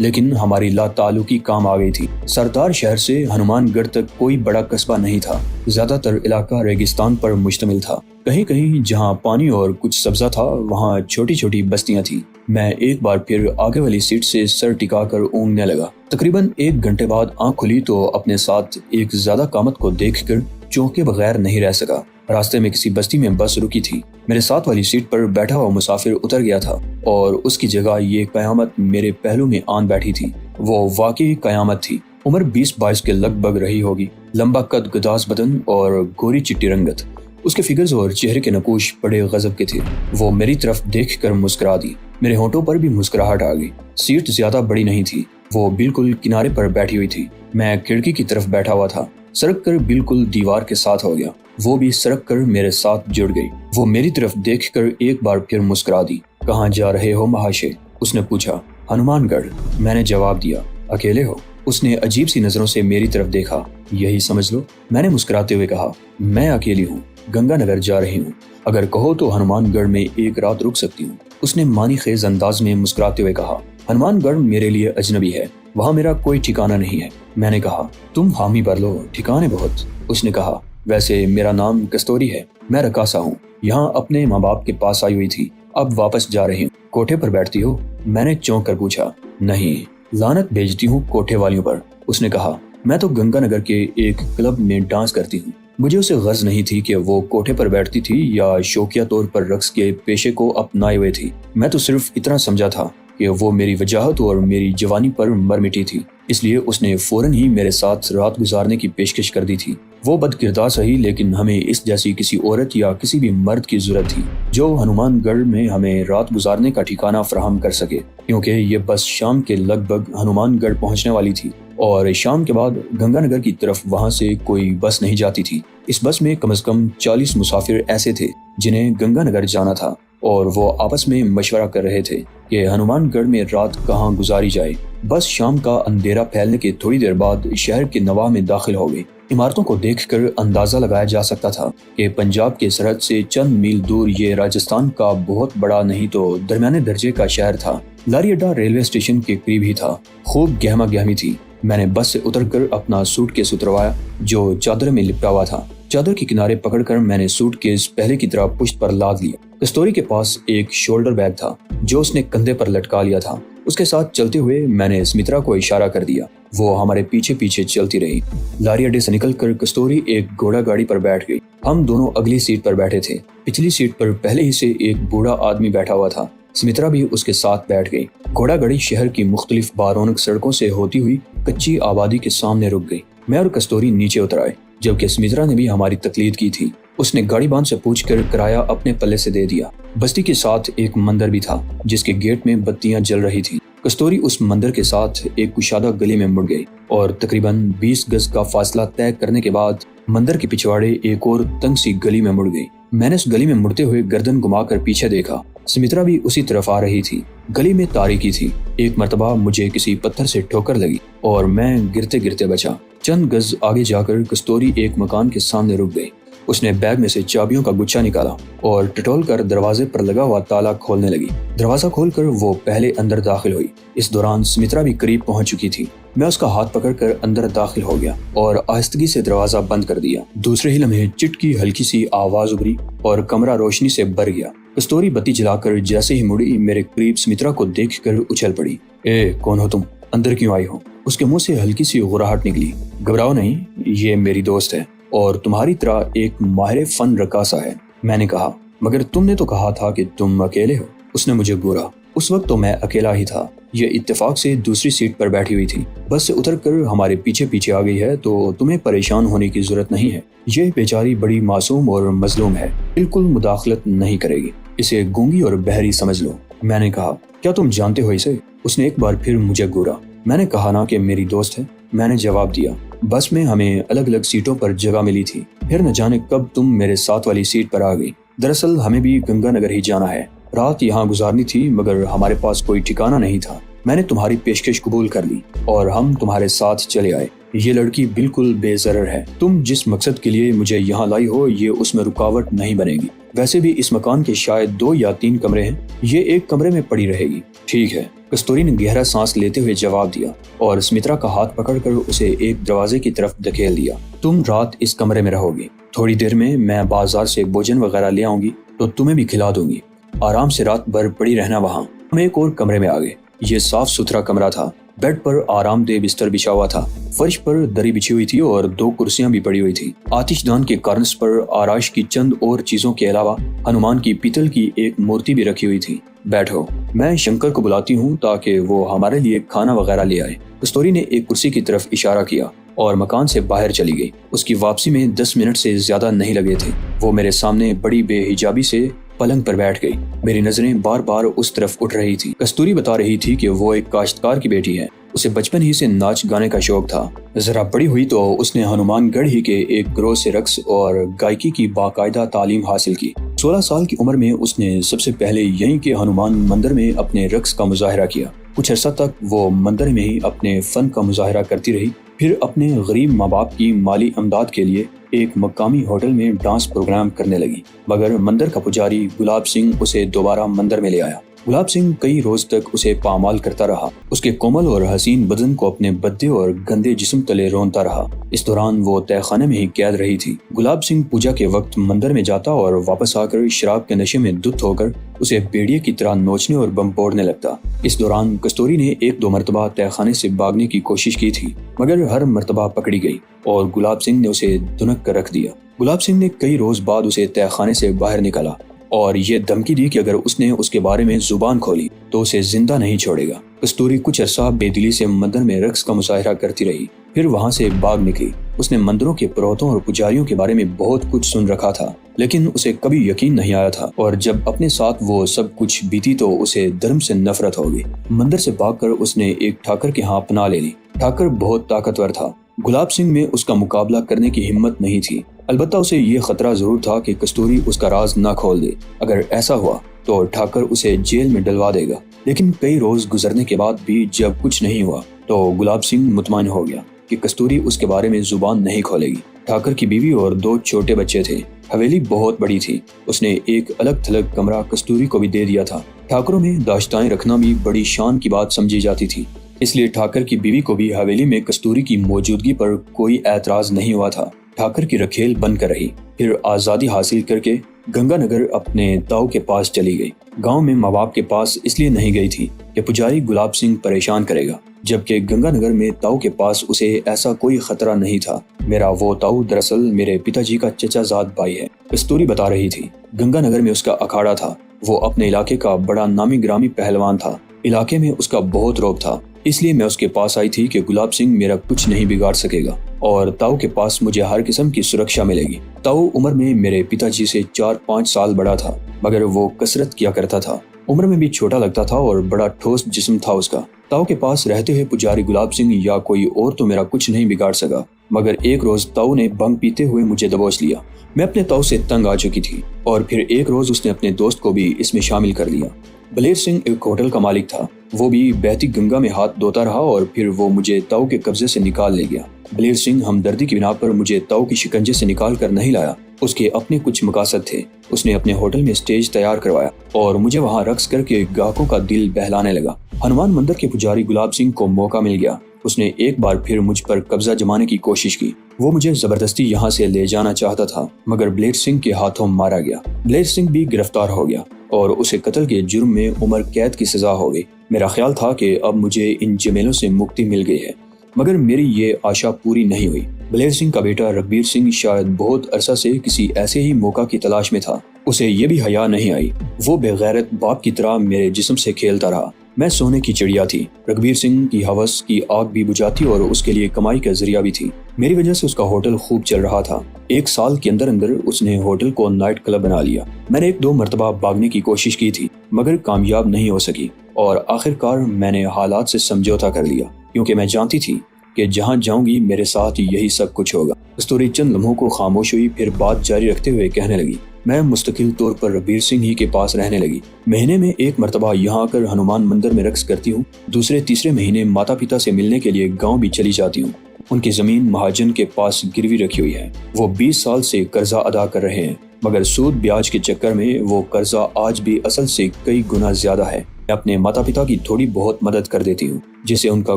لیکن ہماری لا تعلقی کام آ گئی تھی۔ سردار شہر سے ہنومان گڑھ تک کوئی بڑا قصبہ نہیں تھا، زیادہ تر علاقہ ریگستان پر مشتمل تھا۔ کہیں کہیں جہاں پانی اور کچھ سبزہ تھا وہاں چھوٹی چھوٹی بستیاں تھیں۔ میں ایک بار پھر آگے والی سیٹ سے سر ٹکا کر اونگنے لگا۔ تقریباً 1 گھنٹے بعد آنکھ کھلی تو اپنے ساتھ ایک زیادہ قامت کو دیکھ کر چونکے بغیر نہیں رہ سکا۔ راستے میں کسی بستی میں بس رکی تھی۔ میرے ساتھ والی سیٹ پر بیٹھا ہوا مسافر اتر گیا تھا اور اس کی جگہ یہ قیامت میرے پہلو میں آن بیٹھی تھی۔ وہ واقعی قیامت تھی۔ عمر 20-22 کے لگ بھگ رہی ہوگی، لمبا قد، گداز بدن اور گوری چٹی رنگت۔ اس کے فگرز اور چہرے کے نقوش بڑے غضب کے تھے۔ وہ میری طرف دیکھ کر مسکرا دی۔ میرے ہونٹوں پر بھی مسکراہٹ آ گئی۔ سیٹ زیادہ بڑی نہیں تھی، وہ بالکل کنارے پر بیٹھی ہوئی تھی۔ میں کھڑکی کی طرف بیٹھا ہوا تھا، سرک کر بالکل دیوار کے ساتھ ہو گیا۔ وہ بھی سرک کر میرے ساتھ جڑ گئی۔ وہ میری طرف دیکھ کر ایک بار پھر مسکرا دی۔ کہاں جا رہے ہو مہاشے؟ اس نے پوچھا۔ ہنومان گڑھ، میں نے جواب دیا۔ اکیلے ہو؟ اس نے عجیب سی نظروں سے میری طرف دیکھا۔ یہی سمجھ لو، میں نے مسکراتے ہوئے کہا۔ میں اکیلی ہوں، گنگا نگر جا رہی ہوں، اگر کہو تو ہنومان گڑھ میں ایک رات رک سکتی ہوں۔ اس نے معنی خیز انداز میں مسکراتے ہوئے کہا۔ ہنومان گڑھ میرے لیے اجنبی ہے، وہاں میرا کوئی ٹھکانہ نہیں ہے۔ میں نے کہا۔ تم حامی بھر لو، ٹھکانے بہت۔ اس نے کہا۔ ویسے میرا نام کستوری ہے، میں رقاصہ ہوں، یہاں اپنے ماں باپ کے پاس آئی ہوئی تھی، اب واپس جا رہی ہوں۔ کوٹھے پر بیٹھتی ہو؟ میں نے چونک کر پوچھا۔ نہیں، لعنت بھیجتی ہوں کوٹھے والیوں پر۔ اس نے کہا۔ میں تو گنگا نگر کے ایک کلب میں ڈانس کرتی ہوں۔ مجھے اسے غرض نہیں تھی کہ وہ کوٹھے پر بیٹھتی تھی یا شوقیہ طور پر رقص کے پیشے کو اپنائے ہوئے تھی۔ میں تو صرف اتنا سمجھا تھا کہ وہ میری وجاہت اور میری جوانی پر مر مٹی تھی، اس لیے اس نے فوراً ہی میرے ساتھ رات گزارنے کی پیشکش کر دی تھی۔ وہ بد کردار سہی، لیکن ہمیں اس جیسی کسی عورت یا کسی بھی مرد کی ضرورت تھی جو ہنومان گڑھ میں ہمیں رات گزارنے کا ٹھکانہ فراہم کر سکے، کیونکہ یہ بس شام کے لگ بھگ ہنومان گڑھ پہنچنے والی تھی اور شام کے بعد گنگا نگر کی طرف وہاں سے کوئی بس نہیں جاتی تھی۔ اس بس میں کم از کم 40 مسافر ایسے تھے جنہیں گنگا نگر جانا تھا، اور وہ آپس میں مشورہ کر رہے تھے کہ ہنومان گڑھ میں رات کہاں گزاری جائے۔ بس شام کا اندھیرا پھیلنے کے تھوڑی دیر بعد شہر کے نواح میں داخل ہو گئی۔ عمارتوں کو دیکھ کر اندازہ لگایا جا سکتا تھا کہ پنجاب کے سرحد سے چند میل دور یہ راجستھان کا بہت بڑا نہیں تو درمیانے درجے کا شہر تھا۔ لاری اڈا ریلوے اسٹیشن کے قریب ہی تھا۔ خوب گہما گہمی تھی۔ میں نے بس سے اتر کر اپنا سوٹ کیس اتروایا جو چادر میں لپٹا ہوا تھا۔ چادر کے کنارے پکڑ کر میں نے سوٹ کیس پہلے کی طرح پشت پر لاد لیا۔ کستوری کے پاس ایک شولڈر بیگ تھا جو اس نے کندھے پر لٹکا لیا تھا۔ اس کے ساتھ چلتے ہوئے میں نے سمترا کو اشارہ کر دیا۔ وہ ہمارے پیچھے پیچھے چلتی رہی۔ لاری اڈے سے نکل کر کستوری ایک گھوڑا گاڑی پر بیٹھ گئی۔ ہم دونوں اگلی سیٹ پر بیٹھے تھے۔ پچھلی سیٹ پر پہلے ہی سے ایک بوڑھا آدمی بیٹھا ہوا تھا۔ سمترا بھی اس کے ساتھ بیٹھ گئی۔ گھوڑا گاڑی شہر کی مختلف بارونق سڑکوں سے ہوتی ہوئی کچی آبادی کے سامنے رک گئی۔ میں اور کستوری نیچے اتر آئے، جبکہ سمترا نے بھی ہماری تقلید کی تھی۔ اس نے گاڑی بان سے پوچھ کر کرایہ اپنے پلے سے دے دیا۔ بستی کے ساتھ ایک مندر بھی تھا جس کے گیٹ میں بتیاں جل رہی تھی۔ کستوری اس مندر کے ساتھ ایک کشادہ گلی میں مڑ گئی اور تقریباً 20 گز کا فاصلہ طے کرنے کے بعد مندر کے پچھواڑے ایک اور تنگ سی گلی میں مڑ گئی۔ میں نے اس گلی میں مڑتے ہوئے گردن گھما کر پیچھے دیکھا۔ سمترا بھی اسی طرف آ رہی تھی۔ گلی میں تاریکی تھی۔ ایک مرتبہ مجھے کسی پتھر سے ٹھوکر لگی اور میں گرتے گرتے بچا۔ چند گز آگے جا کر کستوری ایک مکان کے سامنے رک گئی۔ اس نے بیگ میں سے چابیوں کا گچھا نکالا اور ٹٹول کر دروازے پر لگا ہوا تالا کھولنے لگی۔ دروازہ کھول کر وہ پہلے اندر داخل ہوئی۔ اس دوران سمترا بھی قریب پہنچ چکی تھی۔ میں اس کا ہاتھ پکڑ کر اندر داخل ہو گیا اور آہستگی سے دروازہ بند کر دیا۔ دوسرے ہی لمحے چٹ کی ہلکی سی آواز ابھری اور کمرہ روشنی سے بھر گیا۔ کستوری بتی جلا کر جیسے ہی مڑی میرے قریب سمترا کو دیکھ کر اچھل پڑی۔ اے کون ہو تم؟ اندر کیوں آئی ہو؟ اس کے منہ سے ہلکی سی غراہٹ نکلی۔ گھبراؤ نہیں، یہ میری دوست ہے اور تمہاری طرح ایک ماہر فن رقاصہ ہے۔ میں نے کہا مگر تم نے تو کہا تھا کہ تم اکیلے ہو۔ اس نے مجھے گورا۔ اس وقت تو میں اکیلا ہی تھا، یہ اتفاق سے دوسری سیٹ پر بیٹھی ہوئی تھی۔ بس سے اتر کر ہمارے پیچھے پیچھے آ گئی ہے تو تمہیں پریشان ہونے کی ضرورت نہیں ہے۔ یہ بیچاری بڑی معصوم اور مظلوم ہے، بالکل مداخلت نہیں کرے گی، اسے گونگی اور بہری سمجھ لو۔ میں نے کہا کیا تم جانتے ہو اسے؟ اس نے ایک بار پھر مجھے گورا۔ میں نے کہا نا کہ میری دوست ہے، میں نے جواب دیا۔ بس میں ہمیں الگ الگ سیٹوں پر جگہ ملی تھی، پھر نہ جانے کب تم میرے ساتھ والی سیٹ پر آ گئی۔ دراصل ہمیں بھی گنگا نگر ہی جانا ہے، رات یہاں گزارنی تھی مگر ہمارے پاس کوئی ٹھکانہ نہیں تھا۔ میں نے تمہاری پیشکش قبول کر لی اور ہم تمہارے ساتھ چلے آئے۔ یہ لڑکی بالکل بے ضرر ہے، تم جس مقصد کے لیے مجھے یہاں لائی ہو یہ اس میں رکاوٹ نہیں بنے گی۔ ویسے بھی اس مکان کے شاید 2 یا 3 کمرے ہیں، یہ ایک کمرے میں پڑی رہے گی۔ ٹھیک ہے، کستوری نے گہرا سانس لیتے ہوئے جواب دیا اور سمترا کا ہاتھ پکڑ کر اسے ایک دروازے کی طرف دھکیل دیا۔ تم رات اس کمرے میں رہو گی، تھوڑی دیر میں بازار سے بھوجن وغیرہ لے آؤں گی تو تمہیں بھی کھلا دوں گی، آرام سے رات بھر پڑی رہنا وہاں۔ ہم ایک اور کمرے میں آگئے۔ یہ صاف ستھرا کمرہ تھا، بیڈ پر آرام دہ بستر بچھا ہوا تھا، فرش پر دری بچھی ہوئی تھی اور 2 کرسیاں بھی پڑی ہوئی تھی۔ آتش دان کے کارنس پر آرائش کی چند اور چیزوں کے علاوہ ہنومان کی پیتل کی ایک مورتی بھی رکھی ہوئی تھی۔ بیٹھو، میں شنکر کو بلاتی ہوں تاکہ وہ ہمارے لیے کھانا وغیرہ لے آئے۔ کستوری نے ایک کرسی کی طرف اشارہ کیا اور مکان سے باہر چلی گئی۔ اس کی واپسی میں 10 منٹ سے زیادہ نہیں لگے تھے۔ وہ میرے سامنے بڑی بے حجابی سے پلنگ پر بیٹھ گئی۔ میری نظریں بار بار اس طرف اٹھ رہی تھی۔ کستوری بتا رہی تھی کہ وہ ایک کاشتکار کی بیٹی ہے، اسے بچپن ہی سے ناچ گانے کا شوق تھا۔ ذرا بڑی ہوئی تو اس نے ہنومان گڑھ ہی کے ایک گروہ سے رقص اور گائکی کی باقاعدہ تعلیم حاصل کی۔ 16 سال کی عمر میں اس نے سب سے پہلے یہیں کے ہنومان مندر میں اپنے رقص کا مظاہرہ کیا۔ کچھ عرصہ تک وہ مندر میں ہی اپنے فن کا مظاہرہ کرتی رہی، پھر اپنے غریب ماں باپ کی مالی امداد کے لیے ایک مقامی ہوٹل میں ڈانس پروگرام کرنے لگی، مگر مندر کا پجاری گلاب سنگھ اسے دوبارہ مندر میں لے آیا۔ گلاب سنگھ کئی روز تک اسے پامال کرتا رہا، اس کے کومل اور حسین بدن کو اپنے بدے اور گندے جسم تلے رونتا رہا۔ اس دوران وہ تہہ خانے میں ہی قید رہی تھی۔ گلاب سنگھ پوجا کے وقت مندر میں جاتا اور واپس آ کر شراب کے نشے میں دھت ہو کر اسے بیڑیے کی طرح نوچنے اور بم پھوڑنے لگتا۔ اس دوران کستوری نے 1-2 مرتبہ تہہ خانے سے بھاگنے کی کوشش کی تھی، مگر ہر مرتبہ پکڑی گئی اور گلاب سنگھ نے اسے دھنک کر رکھ دیا۔ گلاب سنگھ نے کئی روز بعد اسے تہہ خانے سے باہر نکالا اور یہ دھمکی دی کہ اگر اس نے اس کے بارے میں زبان کھولی تو اسے زندہ نہیں چھوڑے گا۔ کستوری کچھ عرصہ بے دلی سے مندر میں رقص کا مظاہرہ کرتی رہی، پھر وہاں سے بھاگ نکلی۔ اس نے مندروں کے پروہتوں اور پجاریوں کے بارے میں بہت کچھ سن رکھا تھا، لیکن اسے کبھی یقین نہیں آیا تھا، اور جب اپنے ساتھ وہ سب کچھ بیتی تو اسے دھرم سے نفرت ہو گئی۔ مندر سے بھاگ کر اس نے ایک ٹھاکر کے ہاں پناہ لے لی۔ ٹھاکر بہت طاقتور تھا، گلاب سنگھ میں اس کا مقابلہ کرنے کی ہمت نہیں تھی۔ البتہ اسے یہ خطرہ ضرور تھا کہ کستوری اس کا راز نہ کھول دے۔ اگر ایسا ہوا تو ٹھاکر اسے جیل میں ڈلوا دے گا۔ لیکن کئی روز گزرنے کے بعد بھی جب کچھ نہیں ہوا تو گلاب سنگھ مطمئن ہو گیا کہ کستوری اس کے بارے میں زبان نہیں کھولے گی۔ ٹھاکر کی بیوی اور 2 چھوٹے بچے تھے۔ حویلی بہت بڑی تھی، اس نے ایک الگ تھلگ کمرہ کستوری کو بھی دے دیا تھا۔ ٹھاکروں میں داشتائیں رکھنا بھی بڑی شان کی بات سمجھی جاتی تھی، اس لیے ٹھاکر کی بیوی کو بھی حویلی میں کستوری کی موجودگی پر کوئی اعتراض نہیں ہوا تھا۔ ٹھاکر کی رکھیل بن کر رہی، پھر آزادی حاصل کر کے گنگا نگر اپنے تاؤ کے پاس چلی گئی۔ گاؤں میں ماں باپ کے پاس اس لیے نہیں گئی تھی کہ پجاری گلاب سنگھ پریشان کرے گا، جبکہ گنگا نگر میں تاؤ کے پاس اسے ایسا کوئی خطرہ نہیں تھا۔ میرا وہ تاؤ دراصل میرے پتا جی کا چچا زاد بھائی ہے، کستوری بتا رہی تھی۔ گنگا نگر میں اس کا اکھاڑا تھا، وہ اپنے علاقے کا بڑا نامی گرامی پہلوان تھا، علاقے میں اس کا بہت روب تھا، اس لیے میں اس کے پاس آئی تھی کہ گلاب سنگھ میرا کچھ نہیں بگاڑ سکے گا اور تاؤ کے پاس مجھے ہر قسم کی سرکشا ملے گی۔ تاؤ عمر میں میرے پتا جی سے 4-5 سال بڑا تھا، مگر وہ کثرت کیا کرتا تھا، عمر میں بھی چھوٹا لگتا تھا اور بڑا ٹھوس جسم تھا اس کا۔ تاؤ کے پاس رہتے ہوئے پجاری گلاب سنگھ یا کوئی اور تو میرا کچھ نہیں بگاڑ سکا، مگر ایک روز تاؤ نے بھنگ پیتے ہوئے مجھے دبوچ لیا۔ میں اپنے تاؤ سے تنگ آ چکی تھی اور پھر ایک روز اس نے اپنے دوست کو بھی اس میں شامل کر لیا۔ بلیر سنگھ ایک ہوٹل کا مالک تھا، وہ بھی بہتی گنگا میں ہاتھ دھوتا رہا اور پھر وہ مجھے تاؤ کے قبضے سے نکال لے گیا۔ بلیر سنگھ ہمدردی کی بنا پر مجھے تاؤ کی شکنجے سے نکال کر نہیں لایا، اس کے اپنے کچھ مقاصد تھے۔ اس نے اپنے ہوٹل میں سٹیج تیار کروایا اور مجھے وہاں رقص کر کے گاہکوں کا دل بہلانے لگا۔ ہنومان مندر کے پجاری گلاب سنگھ کو موقع مل گیا، اس نے ایک بار پھر مجھ پر قبضہ جمانے کی کوشش کی۔ وہ مجھے زبردستی یہاں سے لے جانا چاہتا تھا، مگر بلیر سنگھ کے ہاتھوں مارا گیا۔ بلیر سنگھ بھی گرفتار ہو گیا اور اسے قتل کے جرم میں عمر قید کی سزا ہو گئی۔ میرا خیال تھا کہ اب مجھے ان جمیلوں سے مکتی مل گئی ہے، مگر میری یہ آشا پوری نہیں ہوئی۔ بلیر سنگھ کا بیٹا رگبیر سنگھ شاید بہت عرصہ سے کسی ایسے ہی موقع کی تلاش میں تھا، اسے یہ بھی حیا نہیں آئی، وہ بے غیرت باپ کی طرح میرے جسم سے کھیلتا رہا۔ میں سونے کی چڑیا تھی، رگبیر سنگھ کی ہوس کی آگ بھی بجھاتی اور اس کے لیے کمائی کا ذریعہ بھی تھی۔ میری وجہ سے اس کا ہوٹل خوب چل رہا تھا۔ 1 سال کے اندر اس نے ہوٹل کو نائٹ کلب بنا لیا۔ میں نے 1-2 مرتبہ بھاگنے کی کوشش کی تھی، مگر کامیاب نہیں ہو سکی اور آخرکار میں نے حالات سے سمجھوتا کر لیا، کیونکہ میں جانتی تھی کہ جہاں جاؤں گی میرے ساتھ یہی سب کچھ ہوگا۔ کستوری چند لمحوں کو خاموش ہوئی، پھر بات جاری رکھتے ہوئے کہنے لگی، میں مستقل طور پر رگبیر سنگھ ہی کے پاس رہنے لگی۔ مہینے میں 1 مرتبہ یہاں آ کر ہنومان مندر میں رقص کرتی ہوں، دوسرے تیسرے مہینے ماتا پتا سے ملنے کے لیے گاؤں بھی چلی جاتی ہوں۔ ان کی زمین مہاجن کے پاس گروی رکھی ہوئی ہے۔ وہ 20 سال سے قرضہ ادا کر رہے ہیں، مگر سود بیاج کے چکر میں وہ قرضہ آج بھی اصل سے کئی گنا زیادہ ہے۔ میں اپنے ماتا پتا کی تھوڑی بہت مدد کر دیتی ہوں جس سے ان کا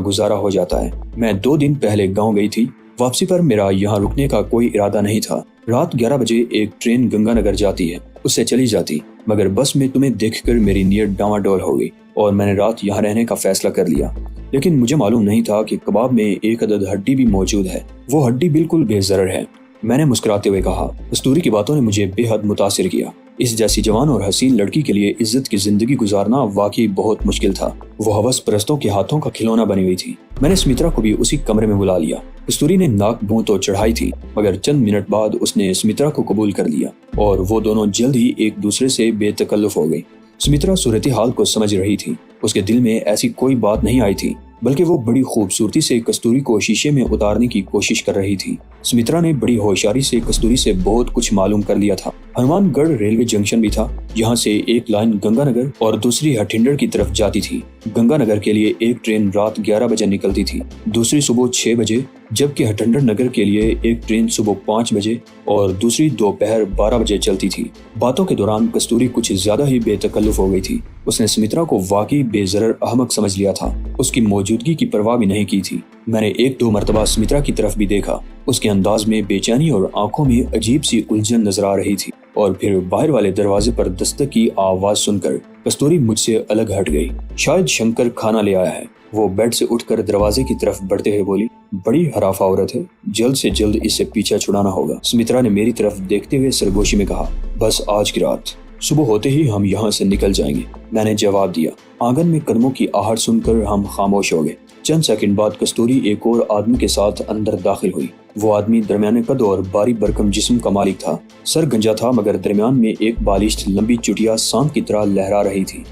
گزارا ہو جاتا ہے۔ میں 2 دن پہلے گاؤں گئی تھی۔ واپسی پر میرا یہاں رکنے کا کوئی ارادہ نہیں تھا۔ رات 11 بجے ایک ٹرین گنگا نگر جاتی ہے، اس سے چلی جاتی، مگر بس میں تمہیں دیکھ کر میری نیت ڈاواڈول ہو گئی اور میں نے رات یہاں رہنے کا فیصلہ کر لیا۔ لیکن مجھے معلوم نہیں تھا کہ کباب میں ایک عدد ہڈی بھی موجود ہے۔ وہ ہڈی بالکل بے ضرر ہے، میں نے مسکراتے ہوئے کہا۔ کستوری کی باتوں نے مجھے بے حد متاثر کیا۔ اس جیسی جوان اور حسین لڑکی کے لیے عزت کی زندگی گزارنا واقعی بہت مشکل تھا۔ وہ ہوس پرستوں کے ہاتھوں کا کھلونا بنی ہوئی تھی۔ میں نے سمترا کو بھی اسی کمرے میں بلا لیا۔ کستوری نے ناک منہ تو چڑھائی تھی، مگر چند منٹ بعد اس نے سمترا کو قبول کر لیا اور وہ دونوں جلد ہی ایک دوسرے سے بے تکلف ہو گئی۔ سمترا صورتحال کو سمجھ رہی تھی۔ اس کے دل میں ایسی کوئی بات نہیں آئی تھی، بلکہ وہ بڑی خوبصورتی سے کستوری کو شیشے میں اتارنے کی کوشش کر رہی تھی۔ سمترا نے بڑی ہوشیاری سے کستوری سے بہت کچھ معلوم کر لیا تھا۔ ہنومان گڑھ ریلوے جنکشن بھی تھا، یہاں سے ایک لائن گنگا نگر اور دوسری ہٹھنڈر کی طرف جاتی تھی۔ گنگا نگر کے لیے ایک ٹرین رات 11 بجے نکلتی تھی، دوسری صبح 6 بجے، جبکہ ہٹھنڈر نگر کے لیے ایک ٹرین صبح 5 بجے اور دوسری دوپہر 12 بجے چلتی تھی۔ باتوں کے دوران کستوری کچھ زیادہ ہی بے تکلف ہو گئی تھی۔ اس نے سمترا کو واقعی بے ضرر احمق سمجھ لیا تھا، اس کی موجودگی کی پرواہ بھی نہیں کی تھی۔ میں نے 1-2 مرتبہ سمترا کی طرف بھی دیکھا، اس کے انداز میں بے چینی اور آنکھوں میں عجیب سی الجھن نظر آ رہی تھی۔ اور پھر باہر والے دروازے پر دستک کی آواز سن کر کستوری مجھ سے الگ ہٹ گئی۔ شاید شنکر کھانا لے آیا ہے۔ وہ بیڈ سے اٹھ کر دروازے کی طرف بڑھتے ہوئے بولی، بڑی حرافہ عورت ہے، جلد سے جلد اس سے پیچھا چھڑانا ہوگا۔ سمترا نے میری طرف دیکھتے ہوئے سرگوشی میں کہا، بس آج کی رات، صبح ہوتے ہی ہم یہاں سے نکل جائیں گے۔ میں نے جواب دیا۔ آنگن میں قدموں کی آہٹ سن کر ہم خاموش ہو گئے۔ چند سیکنڈ بعد کستوری ایک اور آدمی کے ساتھ اندر داخل ہوئی۔ وہ آدمی درمیانے قد اور باری برکم جسم کا مالک تھا۔ سر گنجا تھا، مگر درمیان میں ایک بالشت لمبی چٹیا سانپ کی طرح لہرا رہی تھی۔